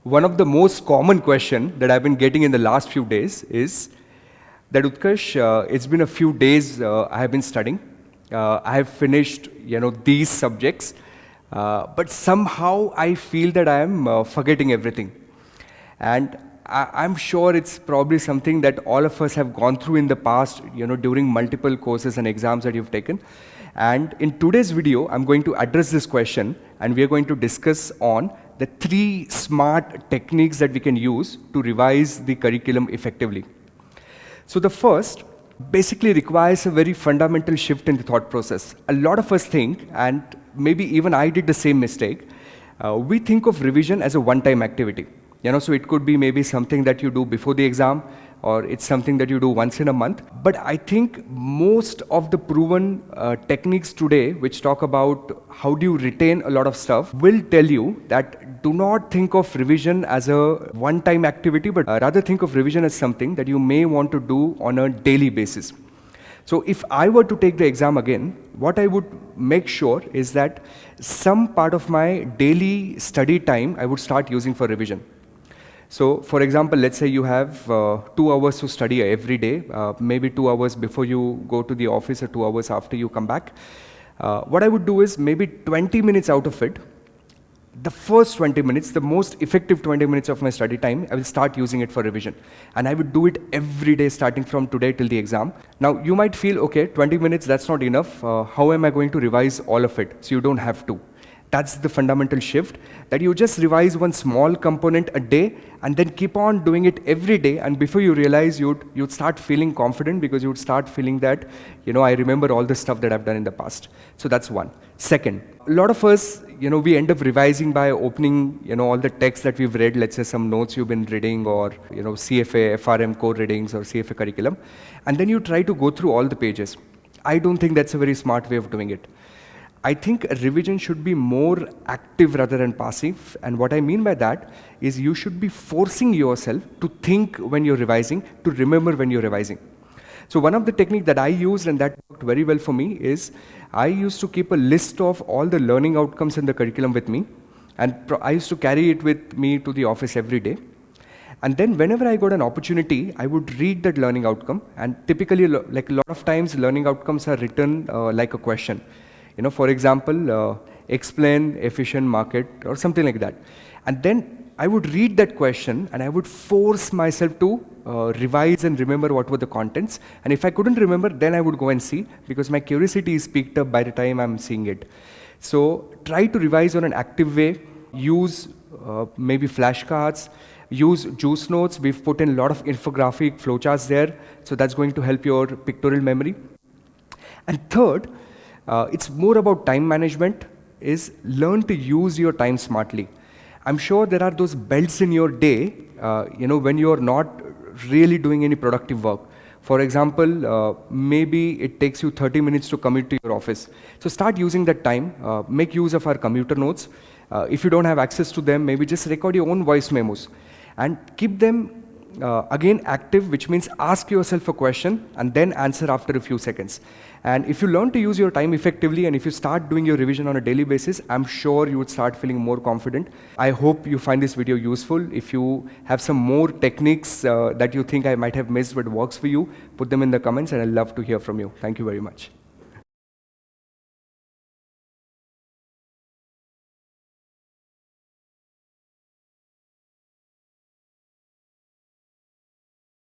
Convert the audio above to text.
One of the most common question that I've been getting in the last few days is that Utkarsh, it's been a few days I have been studying. I have finished, these subjects, but somehow I feel that I am forgetting everything. And I'm sure it's probably something that all of us have gone through in the past, during multiple courses and exams that you've taken. And in today's video, I'm going to address this question, and we are going to discuss on the 3 smart techniques that we can use to revise the curriculum effectively. So the first basically requires a very fundamental shift in the thought process. A lot of us think, and maybe even I did the same mistake, we think of revision as a one-time activity. So it could be maybe something that you do before the exam, or it's something that you do once in a month. But I think most of the proven techniques today, which talk about how do you retain a lot of stuff, will tell you that do not think of revision as a one-time activity, but rather think of revision as something that you may want to do on a daily basis. So if I were to take the exam again, what I would make sure is that some part of my daily study time I would start using for revision. So, for example, let's say you have 2 hours to study every day, maybe 2 hours before you go to the office or 2 hours after you come back. What I would do is maybe 20 minutes out of it, the first 20 minutes, the most effective 20 minutes of my study time, I will start using it for revision. And I would do it every day starting from today till the exam. Now, you might feel, okay, 20 minutes, that's not enough. How am I going to revise all of it? So you don't have to. That's the fundamental shift, that you just revise one small component a day and then keep on doing it every day, and before you realize, you'd start feeling confident because you would start feeling that, I remember all the stuff that I've done in the past. So that's one. Second, a lot of us, we end up revising by opening, all the texts that we've read, let's say some notes you've been reading, or, CFA, FRM core readings, or CFA curriculum, and then you try to go through all the pages. I don't think that's a very smart way of doing it. I think a revision should be more active rather than passive, and what I mean by that is you should be forcing yourself to think when you're revising, to remember when you're revising. So one of the techniques that I used and that worked very well for me is I used to keep a list of all the learning outcomes in the curriculum with me, and I used to carry it with me to the office every day. And then whenever I got an opportunity, I would read that learning outcome, and typically, like a lot of times, learning outcomes are written like a question. For example, explain efficient market or something like that. And then I would read that question and I would force myself to revise and remember what were the contents. And if I couldn't remember, then I would go and see, because my curiosity is piqued up by the time I'm seeing it. So try to revise on an active way. Use maybe flashcards. Use juice notes. We've put in a lot of infographic flowcharts there. So that's going to help your pictorial memory. And third, it's more about time management, is learn to use your time smartly. I'm sure there are those belts in your day, when you're not really doing any productive work. For example, maybe it takes you 30 minutes to commute to your office. So start using that time, make use of our commuter notes. If you don't have access to them, maybe just record your own voice memos and keep them again active, which means ask yourself a question and then answer after a few seconds. And if you learn to use your time effectively, and if you start doing your revision on a daily basis, I'm sure you would start feeling more confident. I hope you find this video useful. If you have some more techniques that you think I might have missed but works for you, put them in the comments, and I'd love to hear from you. Thank you very much.